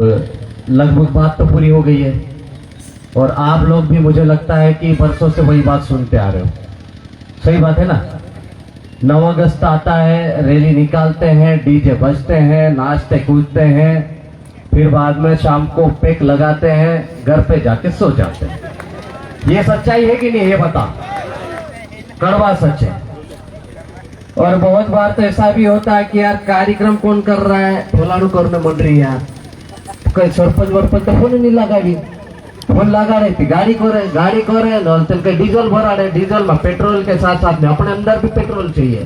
लगभग बात तो पूरी हो गई है और आप लोग भी मुझे लगता है कि बरसों से वही बात सुनते आ रहे हो। सही बात है ना। 9 अगस्त आता है, रैली निकालते हैं, डीजे बजते हैं, नाचते कूदते हैं, फिर बाद में शाम को पैक लगाते हैं, घर पे जाके सो जाते हैं। ये सच्चाई है कि नहीं, ये बता। कड़वा सच है। और बहुत बार तो ऐसा भी होता है कि यार कार्यक्रम कौन कर रहा है, फलानु करने मन रही है यार, कहीं सरपंच वरपंच तो फोन नहीं लगा रही, फोन लगा रही थी गाड़ी को रहे नल के डीजल भरा रहे, डीजल में पेट्रोल के साथ साथ में अपने अंदर भी पेट्रोल चाहिए,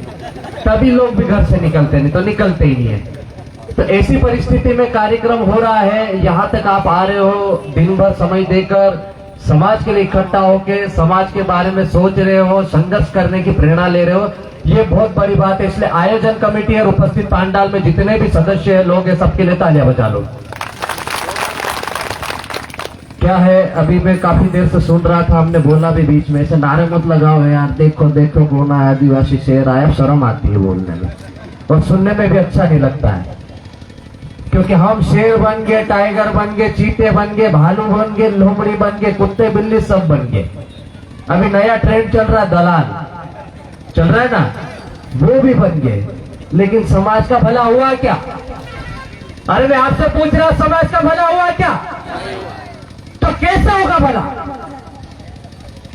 तभी लोग भी घर से निकलते, नहीं तो निकलते ही नहीं है। तो ऐसी परिस्थिति में कार्यक्रम हो रहा है, यहाँ तक आप आ रहे हो, दिन भर समय देकर समाज के लिए इकट्ठा होके समाज के बारे में सोच रहे हो, संघर्ष करने की प्रेरणा ले रहे हो, ये बहुत बड़ी बात है। इसलिए आयोजन कमेटी और उपस्थित पांडाल में जितने भी सदस्य है लोग हैं, सबके लिए तालियां बजा लो। क्या है, अभी मैं काफी देर से सुन रहा था, हमने बोला भी बीच में, ऐसे नारे मत लगाओ यार, देखो देखो कौन आया, आदिवासी शेर आया, शर्म आती है बोलने में और सुनने में भी अच्छा नहीं लगता है। क्योंकि हम शेर बन गए, टाइगर बन गए, चीते बन गए, भालू बन गए, लोमड़ी बन गए, कुत्ते बिल्ली सब बन गए। अभी नया ट्रेंड चल रहा है, दलाल चल रहा है ना, वो भी बन गए। लेकिन समाज का भला हुआ क्या? अरे मैं आपसे पूछ रहा, समाज का भला हुआ क्या? तो कैसे होगा भला?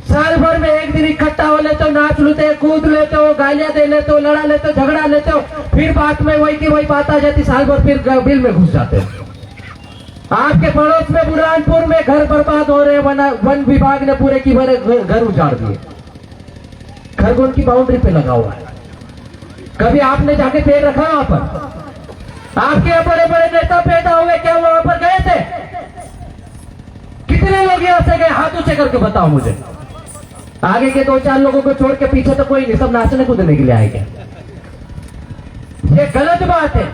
साल भर में एक दिन इकट्ठा हो लेते हो, नाच लेते हो, कूद लेते हो, गालियां दे लेते हो, लड़ा लेते हो, झगड़ा लेते हो, फिर बात में वही की वही बात आ जाती, साल भर फिर बिल में घुस जाते हो। आपके पड़ोस में बुरहानपुर में घर बर्बाद हो रहे हैं, वन विभाग ने पूरे की भरे घर उजाड़ दिए, खरगोन की बाउंड्री पे लगा हुआ है। कभी आपने जाके पैर रखा वहां पर? आपके बड़े बड़े नेता पैदा हुए, क्या वहां पर गए थे? कितने लोग यहां से गए, हाथ ऊंचे करके बताओ मुझे। आगे के 2-4 लोगों को छोड़ के पीछे तो कोई नहीं, सब नाचने कूदने के लिए आएंगे। ये गलत बात है।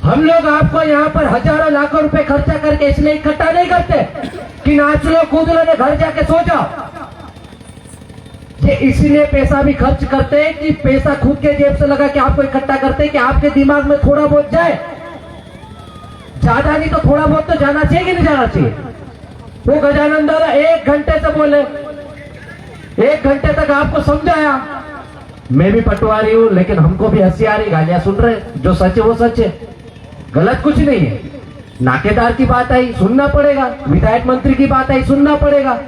हम लोग आपको यहाँ पर हजारों लाखों रुपए खर्चा करके इसलिए इकट्ठा नहीं करते कि नाच लो कूद लो, घर जाके सो जाओ। ये इसलिए पैसा भी खर्च करते हैं कि पैसा खुद के जेब से लगा के आपको इकट्ठा करते हैं कि आपके दिमाग में थोड़ा बहुत जाए, ज्यादा नहीं तो थोड़ा बहुत तो जाना चाहिए कि नहीं जाना चाहिए। वो गजानन दादा 1 घंटे से बोले, 1 घंटे तक आपको समझाया। मैं भी पटवारी हूं, लेकिन हमको भी हंसी आ रही, गालियां सुन रहे, जो सच है वो सच है, गलत कुछ नहीं है। नाकेदार की बात आई सुनना पड़ेगा, विधायक मंत्री की बात आई सुनना पड़ेगा,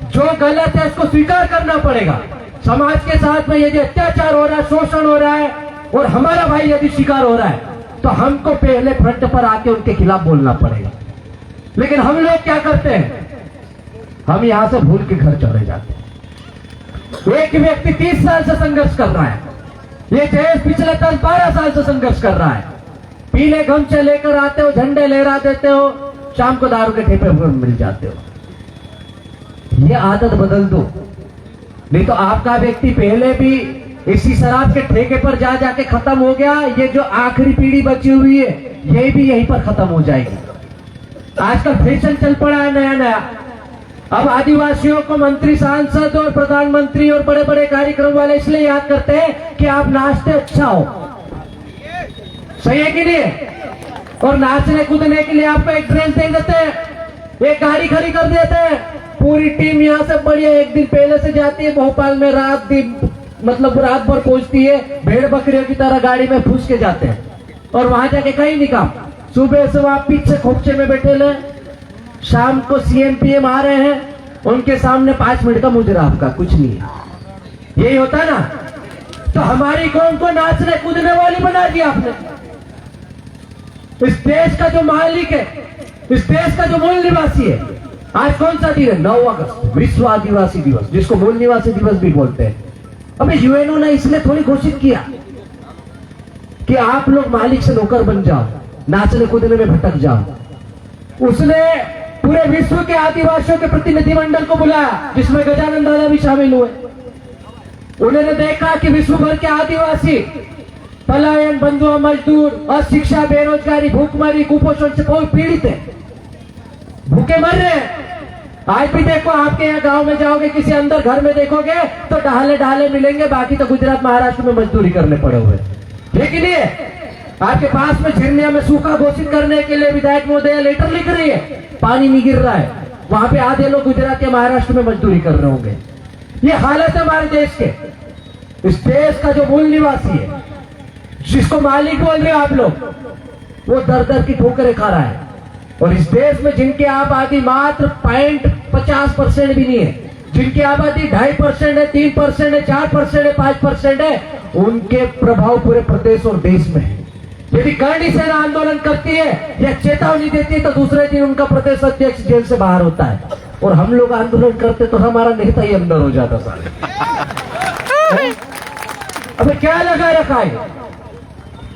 जो गलत है उसको स्वीकार करना पड़ेगा। समाज के साथ में यदि अत्याचार हो रहा है, शोषण हो रहा है और हमारा भाई यदि शिकार हो रहा है, तो हमको पहले फ्रंट पर आके उनके खिलाफ बोलना पड़ेगा। लेकिन हम लोग क्या करते हैं, हम यहां से भूल के घर चले जाते हैं। एक व्यक्ति 30 साल से संघर्ष कर रहा है, ये जयेश पिछले 10-12 साल से संघर्ष कर रहा है। पीले गमछे लेकर आते हो, झंडे लहरा देते हो, शाम को दारू के ठेपे पर मिल जाते हो। ये आदत बदल दो, नहीं तो आपका व्यक्ति पहले भी इसी शराब के ठेके पर जा जाके खत्म हो गया। ये जो आखिरी पीढ़ी बची हुई है, ये भी यहीं पर खत्म हो जाएगी। आजकल फैशन चल पड़ा है नया नया। अब आदिवासियों को मंत्री, सांसद और प्रधानमंत्री और बड़े बड़े कार्यक्रम वाले इसलिए याद करते हैं कि आप नाचते अच्छा हो। सही है कि नहीं? और नाचने कूदने के लिए आपको एक ड्रेस दे देते हैं, एक गाड़ी खड़ी कर देते हैं, पूरी टीम यहाँ से बढ़िया एक दिन पहले से जाती है भोपाल में, रात दिन मतलब रात भर पहुंचती है, भेड़ बकरियों की तरह गाड़ी में फूस के जाते हैं और वहां जाके कहीं नहीं काम। सुबह से आप पीछे खोपचे में बैठे ले, शाम को सीएम पीएम आ रहे हैं, उनके सामने 5 मिनट का मुजरा, आपका कुछ नहीं है। यही होता है ना। तो हमारी कौम को नाचने कूदने वाली बना दिया आपने। इस देश का जो मालिक है, इस देश का जो मूल निवासी है, आज कौन सा दिन है? 9 अगस्त, विश्व आदिवासी दिवस, जिसको मूल निवासी दिवस भी बोलते हैं। अबे यूएनओ ने इसलिए थोड़ी घोषित किया कि आप लोग मालिक से नौकर बन जाओ, नाचने कूदने में भटक जाओ। उसने पूरे विश्व के आदिवासियों के प्रतिनिधिमंडल को बुलाया, जिसमें गजानन दादा भी शामिल हुए। उन्होंने देखा कि विश्व भर के आदिवासी पलायन, बंधुआ मजदूर, अशिक्षा, बेरोजगारी, भूखमरी, कुपोषण से बहुत पीड़ित है, भूखे मर रहे हैं। आज भी देखो, आपके यहाँ गांव में जाओगे, किसी अंदर घर में देखोगे तो ढाले ढाले मिलेंगे, बाकी तो गुजरात महाराष्ट्र में मजदूरी करने पड़े हुए। लेकिन ये आपके पास में झिरनिया में सूखा घोषित करने के लिए विधायक महोदय लेटर लिख रही है, पानी नहीं गिर रहा है। वहां पे आधे लोग गुजरात या महाराष्ट्र में मजदूरी कर रहे होंगे। ये हालत है हमारे देश के। इस देश का जो मूल निवासी है, जिसको मालिक बोल रहे हो आप लोग, वो दर दर की ठोकरें खा रहा है। और इस देश में जिनकी आबादी मात्र 0.50% भी नहीं है, जिनकी आबादी 2.5% है, 3% है, 4% है, 5% है, उनके प्रभाव पूरे प्रदेश और देश में है। यदि करणी सेना आंदोलन करती है या चेतावनी देती है तो दूसरे दिन उनका प्रदेश अध्यक्ष जेल से बाहर होता है, और हम लोग आंदोलन करते तो हमारा नेता ही अंदर हो जाता सारे। अबे क्या लगा रखा है?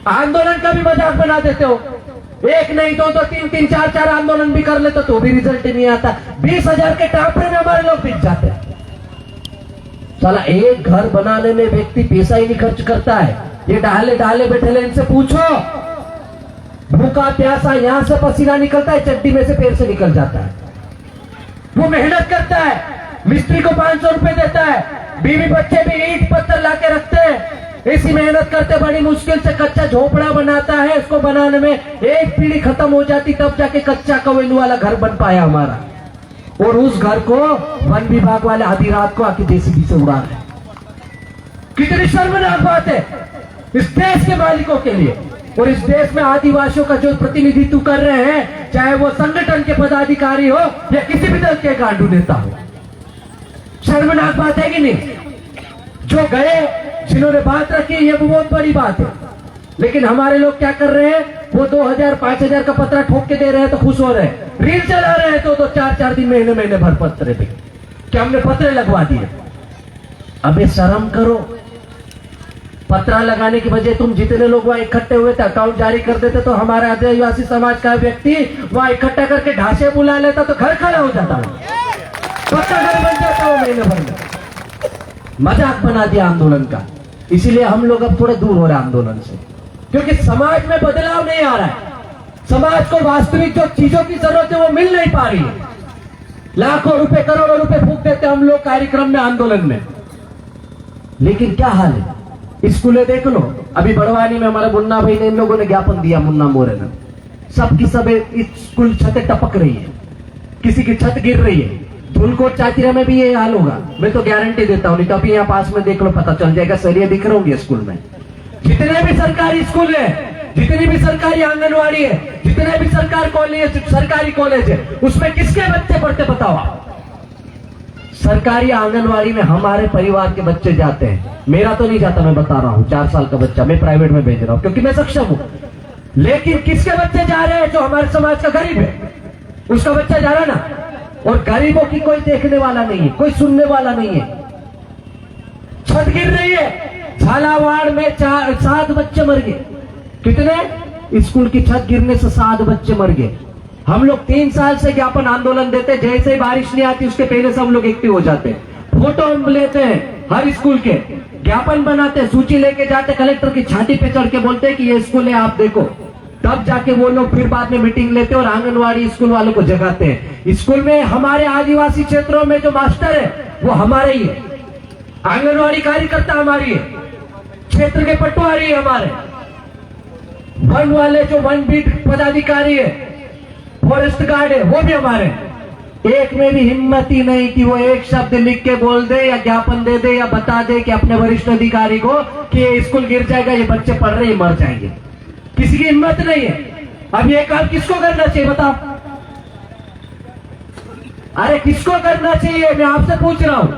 आंदोलन का भी मजाक बना देते हो। एक नहीं तो 3-3, 4-4 आंदोलन भी कर लेते तो भी रिजल्ट नहीं आता। 20,000 के टापरे में हमारे लोग बिक जाते हैं। साला एक घर बनाने में व्यक्ति पैसा ही नहीं खर्च करता है। ये डाले डाले बैठे इनसे पूछो, भूखा प्यासा यहां से पसीना निकलता है, चड्डी में से पैर से निकल जाता है। वो मेहनत करता है, मिस्त्री को 500 रुपए देता है, बीवी बच्चे भी ईंट पत्थर लाके रखते हैं, ऐसी मेहनत करते बड़ी मुश्किल से कच्चा झोपड़ा बनाता है। उसको बनाने में एक पीढ़ी खत्म हो जाती तब जाके कच्चा कवेलू वाला घर बन पाया हमारा। और उस घर को वन विभाग वाले आधी रात को आके जेसीबी से उड़ा रहे। कितनी शर्मनाक बात है इस देश के मालिकों के लिए। और इस देश में आदिवासियों का जो प्रतिनिधित्व कर रहे हैं, चाहे वो संगठन के पदाधिकारी हो या किसी भी दल के गांडू नेता हो, शर्मनाक बात है कि नहीं? जो गए, जिन्होंने बात रखी, ये बहुत बड़ी बात है। लेकिन हमारे लोग क्या कर रहे हैं? वो 2,000 5,000 का पत्रा ठोक के दे रहे हैं तो खुश हो रहे हैं, रील चला रहे हैं तो 4-4 दिन, महीने भर पत्रे पे कि हमने पत्रे लगवा दिए। अबे शर्म करो। पत्रा लगाने की वजह तुम जितने लोग वहां इकट्ठे हुए थे अकाउंट जारी कर देते तो हमारे आदिवासी समाज का व्यक्ति वहां इकट्ठा करके ढांचे बुला लेता तो घर खड़ा हो जाता, पक्का घर बन जाता वो महीने भर में। मजाक बना दिया आंदोलन का। इसीलिए हम लोग अब थोड़े दूर हो रहे हैं आंदोलन से, क्योंकि समाज में बदलाव नहीं आ रहा है। समाज को वास्तविक जो चीजों की जरूरत है वो मिल नहीं पा रही है। लाखों रुपए, करोड़ों रुपए फूंक देते हम लोग कार्यक्रम में, आंदोलन में, लेकिन क्या हाल है? स्कूलें देख लो। अभी बड़वानी में हमारे मुन्ना भाई ने, इन लोगों ने ज्ञापन दिया, मुन्ना मोरे ने, सबकी सब स्कूल छतें टपक रही है, किसी की छत गिर रही है। धुलकोट चातिरा में भी ये हाल होगा, मैं तो गारंटी देता हूं। नहीं तो अभी यहाँ पास में देख लो, पता चल जाएगा, सरिया दिख रहे होंगे स्कूल में। जितने भी सरकारी स्कूल है, जितनी भी सरकारी आंगनवाड़ी है, जितने भी सरकारी कॉलेज है, उसमें किसके बच्चे पढ़ते बताओ आप? सरकारी आंगनवाड़ी में हमारे परिवार के बच्चे जाते हैं। मेरा तो नहीं जाता, मैं बता रहा हूं, 4 साल का बच्चा मैं प्राइवेट में भेज रहा हूं क्योंकि मैं सक्षम हूं। लेकिन किसके बच्चे जा रहे हैं? जो हमारे समाज का गरीब है, उसका बच्चा जा रहा है ना। और गरीबों की कोई देखने वाला नहीं है, कोई सुनने वाला नहीं है। छत गिर रही है, झालावाड़ में 7 बच्चे मर गए। कितने? स्कूल की छत गिरने से 7 बच्चे मर गए। हम लोग 3 साल से ज्ञापन आंदोलन देते, जैसे ही बारिश नहीं आती उसके पहले से हम लोग एक्टिव हो जाते हैं। फोटो हम लेते हैं हर स्कूल के, ज्ञापन बनाते हैं, सूची लेके जाते, कलेक्टर की छाती पे चढ़ के बोलते हैं कि ये स्कूल है, आप देखो। तब जाके वो लोग फिर बाद में मीटिंग लेते हैं और आंगनवाड़ी स्कूल वालों को जगाते हैं। स्कूल में हमारे आदिवासी क्षेत्रों में जो मास्टर है वो हमारे ही है, आंगनवाड़ी कार्यकर्ता हमारी है, क्षेत्र के पटवारी है हमारे, वन वाले जो वन बीट पदाधिकारी है, फॉरेस्ट गार्ड है, वो भी हमारे। एक में भी हिम्मत ही नहीं कि वो एक शब्द लिख के बोल दे या ज्ञापन दे दे या बता दे कि अपने वरिष्ठ अधिकारी को कि ये स्कूल गिर जाएगा, ये बच्चे पढ़ रहे, मर जाएंगे। किसी की हिम्मत नहीं है। अब ये काम किसको करना चाहिए बताओ? अरे किसको करना चाहिए, मैं आपसे पूछ रहा हूं।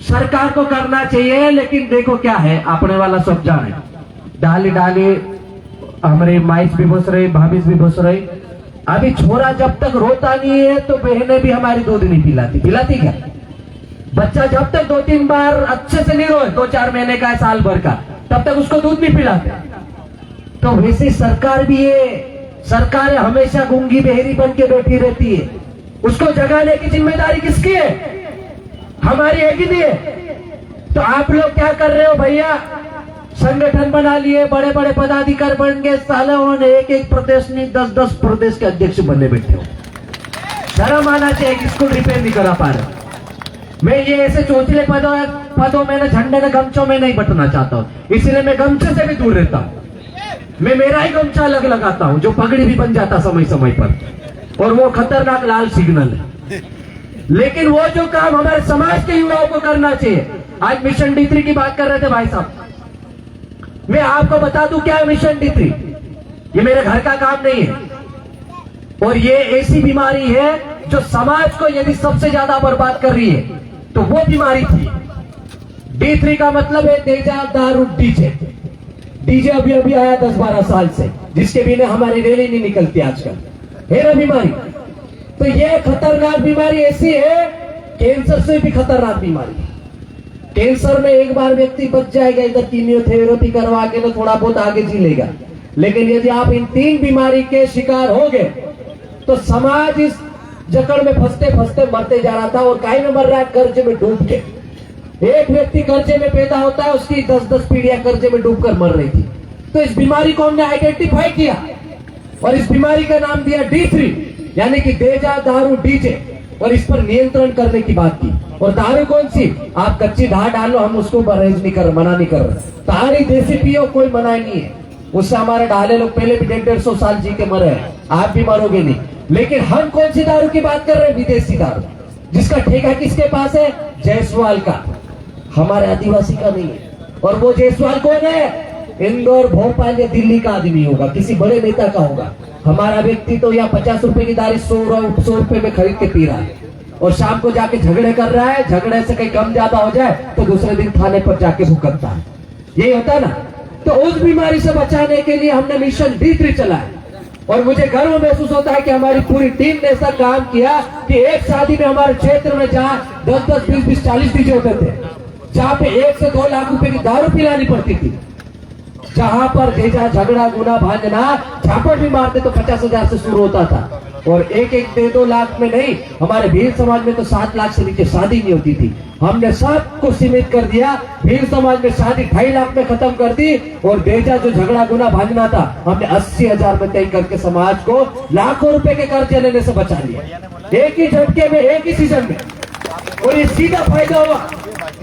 सरकार को करना चाहिए, लेकिन देखो क्या है, अपने वाला सब जाने, डाली डाली हमारे माइस भी घुस रही, भाभी भी घुस रही। अभी छोरा जब तक रोता नहीं है तो बहनें भी हमारी दूध नहीं पिलाती। पिलाती क्या? बच्चा जब तक 2-3 बार अच्छे से नहीं रोए, 2-4 महीने का है, साल भर का, तब तक उसको दूध नहीं पिलाते। तो वैसे सरकार भी है, सरकार हमेशा गूंगी बहरी बन के बैठी रहती है। उसको जगाने की जिम्मेदारी किसकी है? हमारी है कि नहीं है? तो आप लोग क्या कर रहे हो भैया? संगठन बना लिए, बड़े बड़े पदाधिकारी बन गए, साले उन्होंने एक प्रदेश नहीं 10-10 प्रदेश के अध्यक्ष बनने बैठे हो। शर्म आना चाहिए कि स्कूल रिपेयर नहीं करा पा रहे। मैं ये ऐसे चोचले पद पदों में न झंडे न गमछों में नहीं बटना चाहता हूँ, इसलिए मैं गमछे से भी दूर रहता हूँ। मैं मेरा ही गमछा अलग लगाता हूँ जो पगड़ी भी बन जाता समय समय पर, और वो खतरनाक लाल सिग्नल है। लेकिन वो जो काम हमारे समाज के युवाओं को करना चाहिए, आज मिशन D3 की बात कर रहे थे भाई साहब, मैं आपको बता दूं क्या है मिशन D3। ये मेरे घर का काम नहीं है, और ये ऐसी बीमारी है जो समाज को यदि सबसे ज्यादा बर्बाद कर रही है तो वो बीमारी थी। D3 का मतलब है तेजाब दारू डीजे। डीजे अभी अभी आया 10-12 साल से, जिसके बिना हमारी रैली नहीं निकलती आजकल, है ना बीमारी। तो ये खतरनाक बीमारी ऐसी है, कैंसर से भी खतरनाक बीमारी है। कैंसर में एक बार व्यक्ति बच जाएगा इधर कीमोथेरेपी करवा के, तो थोड़ा बहुत आगे जी लेगा। लेकिन यदि आप इन 3 बीमारी के शिकार हो गए तो समाज इस जकड़ में फंसते फंसते मरते जा रहा था, और काहे में मर रहा है, कर्जे में डूब के। एक व्यक्ति कर्जे में पैदा होता है, उसकी 10-10 पीढ़ियां कर्जे में डूबकर मर रही थी। तो इस बीमारी को हमने आइडेंटिफाई किया और इस बीमारी का नाम दिया D3, यानी कि तेजाब दारू डीजे, और इस पर नियंत्रण करने की बात की। और दारू कौन सी, आप कच्ची धार डालो, हम उसको परहेज नहीं कर, मना नहीं कर रहे। तारी देसी पियो, कोई मना नहीं है, उससे हमारे डाले लोग पहले भी 150 साल जी के मरे हैं, आप भी मरोगे नहीं। लेकिन हम कौन सी दारू की बात कर रहे हैं, विदेशी दारू, जिसका ठेका किसके पास है, जायसवाल का, हमारे आदिवासी का नहीं है। और वो जायसवाल कौन है, इंदौर भोपाल या दिल्ली का आदमी होगा, किसी बड़े नेता का होगा। हमारा व्यक्ति तो यहाँ 50 रुपए की दारू 100 रुपए में खरीद के पी रहा है, और शाम को जाके झगड़े कर रहा है। झगड़े से कहीं कम ज्यादा हो जाए तो दूसरे दिन थाने पर जाके भुगतता है, यही होता है ना। तो उस बीमारी से बचाने के लिए हमने मिशन D3 चलाया, और मुझे गर्व महसूस होता है कि हमारी पूरी टीम ने ऐसा काम किया कि एक शादी में हमारे क्षेत्र में जहाँ 10-10, 20-20, 40 डीजे होते थे, जहाँ पे 1 से 2 लाख रुपए की दारू पिलानी पड़ती थी, जहां पर भेजा झगड़ा गुना भांजना झापड़ भी मारते तो 50,000 से शुरू होता था, और 1-2 लाख में नहीं, हमारे भील समाज में तो 7 लाख से नीचे शादी नहीं होती थी। हमने सबको सीमित कर दिया, भील समाज में शादी 2.5 लाख में खत्म कर दी, और भेजा जो झगड़ा गुना भांजना था हमने 80,000 में तय करके समाज को लाखों रुपए के कर्जे लेने से बचा लिया, एक ही झटके में, एक ही सीजन में। और ये सीधा फायदा हुआ,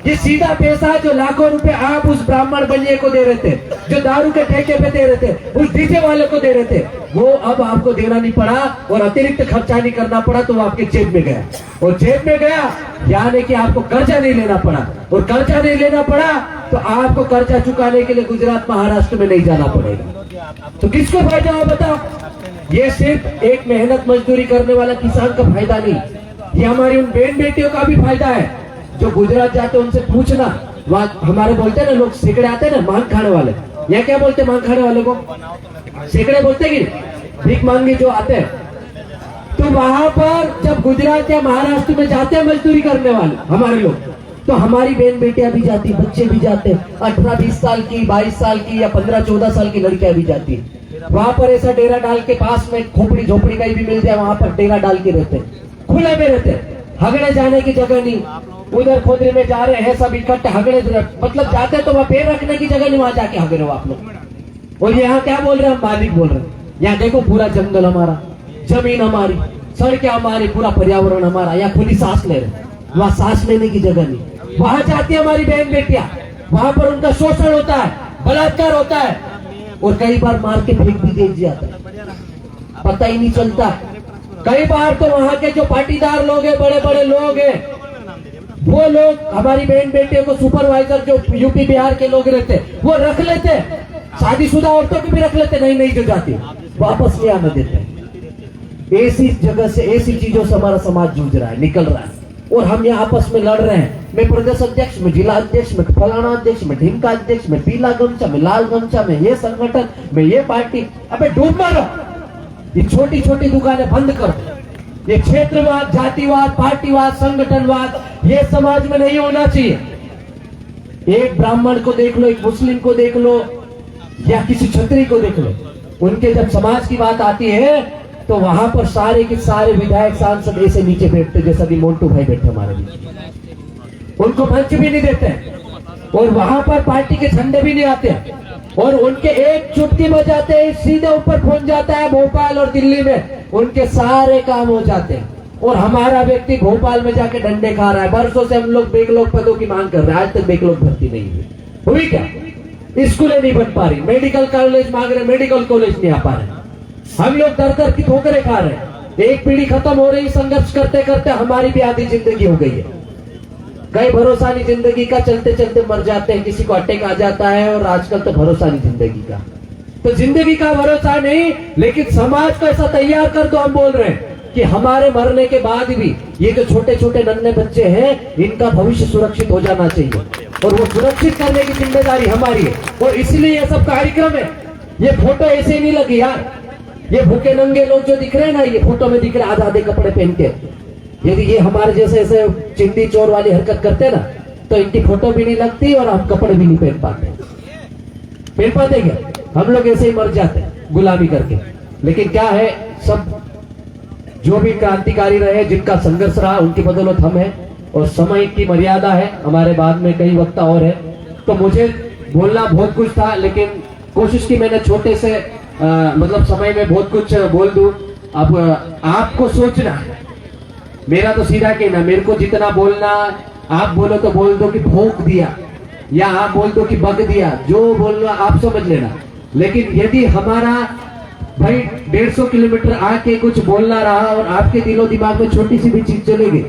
ये सीधा पैसा जो लाखों रुपए आप उस ब्राह्मण बनिए को दे रहे थे, जो दारू के ठेके पे दे रहे थे, उस डीजे वाले को दे रहे थे, वो अब आपको देना नहीं पड़ा और अतिरिक्त खर्चा नहीं करना पड़ा, तो वो आपके जेब में गया। और जेब में गया यानी कि आपको कर्जा नहीं लेना पड़ा, और कर्जा नहीं लेना पड़ा तो आपको कर्जा चुकाने के लिए गुजरात महाराष्ट्र में नहीं जाना पड़ेगा। तो किसको फायदा हुआ बताओ? ये सिर्फ एक मेहनत मजदूरी करने वाला किसान का फायदा नहीं, ये हमारी उन बहन बेटियों का भी फायदा है जो गुजरात जाते उनसे पूछना, वहाँ हमारे बोलते हैं ना लोग, सेकड़े आते हैं ना मांग खाने वाले, यहाँ क्या बोलते हैं मांग खाने वाले को, सेकड़े बोलते हैं कि भीख मांगे जो आते हैं। तो वहां पर जब गुजरात या महाराष्ट्र में जाते हैं मजदूरी करने वाले हमारे लोग, तो हमारी बहन बेटियां भी जाती, बच्चे भी जाते, 18-20 साल की, 22 साल की या 15-14 साल की लड़कियां भी जाती है। वहां पर ऐसा डेरा डाल के, पास में खोपड़ी झोपड़ी कहीं भी मिल जाए वहां पर डेरा डाल के रहते, खुले में रहते, हगड़े जाने की जगह नहीं। उधर खोदरे में जा रहे हैं सब इकट्ठे, हगड़े मतलब जाते तो वहां पैर रखने की जगह नहीं, वहां जाके हग रहे हो आप लोग। और यहाँ क्या बोल रहे हैं, हम मालिक बोल रहे हैं। यहाँ देखो पूरा जंगल हमारा, जमीन हमारी, सड़कें हमारी, पूरा पर्यावरण हमारा, यहाँ खुली सांस ले रहे, वहां सांस लेने की जगह नहीं। वहां जाती है हमारी बहन बेटियां, वहां पर उनका शोषण होता है, बलात्कार होता है, और कई बार मार के फेंक भी दे जाता है, पता ही नहीं चलता। कई बार तो वहां के जो पाटीदार लोग हैं, बड़े बड़े लोग हैं, वो लोग हमारी बहन बेटियों को सुपरवाइजर जो यूपी बिहार के लोग रहते वो रख लेते, शादीशुदा औरतों को भी रख लेते, नहीं जो जाती वापस ले आने देते। ऐसी जगह से, ऐसी चीजों से हमारा समाज जूझ रहा है, निकल रहा है, और हम यहाँ आपस में लड़ रहे हैं। मैं प्रदेश अध्यक्ष, में जिला अध्यक्ष, में फलाना अध्यक्ष, में ढिमका अध्यक्ष, में पीला गमछा, में लाल गमछा, में ये संगठन, में ये पार्टी। अबे डूब मारो, ये छोटी छोटी दुकानें बंद करो, ये क्षेत्रवाद, जातिवाद, पार्टीवाद, संगठनवाद ये समाज में नहीं होना चाहिए। एक ब्राह्मण को देख लो, एक मुस्लिम को देख लो, या किसी क्षत्रिय को देख लो, उनके जब समाज की बात आती है तो वहां पर सारे के सारे विधायक सांसद ऐसे नीचे बैठते, जैसा कि मोन्टू भाई बैठे हमारे बीच, उनको मंच भी नहीं देते, और वहां पर पार्टी के झंडे भी नहीं आते, और उनके एक चुटकी बजाते ही सीधे ऊपर पहुंच जाता है भोपाल और दिल्ली में, उनके सारे काम हो जाते हैं। और हमारा व्यक्ति भोपाल में जाके डंडे खा रहा है। बरसों से हम लोग बेकलॉग पदों की मांग कर रहे हैं, आज तक बेकलॉग भर्ती नहीं हुई क्या? स्कूलें नहीं बन पा रही, मेडिकल कॉलेज मांग रहे, मेडिकल कॉलेज नहीं आ पा रहे। हम लोग दर दर की ठोकरें खा रहे हैं। एक पीढ़ी खत्म हो रही, संघर्ष करते करते हमारी भी आधी जिंदगी हो गई है। कई भरोसा नहीं जिंदगी का, चलते चलते मर जाते हैं, किसी को अटैक आ जाता है, और आजकल तो भरोसा नहीं जिंदगी का। तो जिंदगी का भरोसा नहीं, लेकिन समाज को ऐसा तैयार कर दो। हम बोल रहे हैं कि हमारे मरने के बाद भी ये जो छोटे छोटे नन्हे बच्चे हैं, इनका भविष्य सुरक्षित हो जाना चाहिए, और वो सुरक्षित करने की जिम्मेदारी हमारी है। और इसलिए ये सब कार्यक्रम है। ये फोटो ऐसे नहीं लगी यार, ये भूखे नंगे लोग जो दिख रहे हैं ना, ये फोटो में दिख रहे आधे आधे कपड़े पहन के, यदि ये हमारे जैसे ऐसे चिंदी चोर वाली हरकत करते ना, तो इनकी फोटो भी नहीं लगती और हम कपड़े भी नहीं पहन पाते क्या? हम लोग ऐसे ही मर जाते गुलामी करके। लेकिन क्या है, सब जो भी क्रांतिकारी रहे, जिनका संघर्ष रहा, उनकी बदौलत हम हैं। और समय की मर्यादा है, हमारे बाद में कई वक्ता और है, तो मुझे बोलना बहुत कुछ था, लेकिन कोशिश की मैंने छोटे से मतलब समय में बहुत कुछ बोल दूं। अब आपको सोचना है, मेरा तो सीधा कहना, मेरे को जितना बोलना, आप बोलो तो बोल दो कि भोंक दिया, या आप बोल दो कि बग दिया, जो बोलना आप समझ लेना। लेकिन यदि हमारा भाई 150 किलोमीटर आके कुछ बोलना रहा, और आपके दिलो दिमाग में छोटी सी भी चीज चली गई,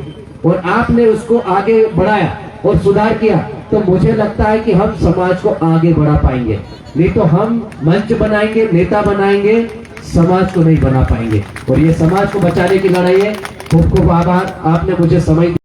और आपने उसको आगे बढ़ाया और सुधार किया, तो मुझे लगता है कि हम समाज को आगे बढ़ा पाएंगे। नहीं तो हम मंच बनाएंगे, नेता बनाएंगे, समाज को नहीं बना पाएंगे। और ये समाज को बचाने की लड़ाई है। खूब खूब आभार, आपने मुझे समय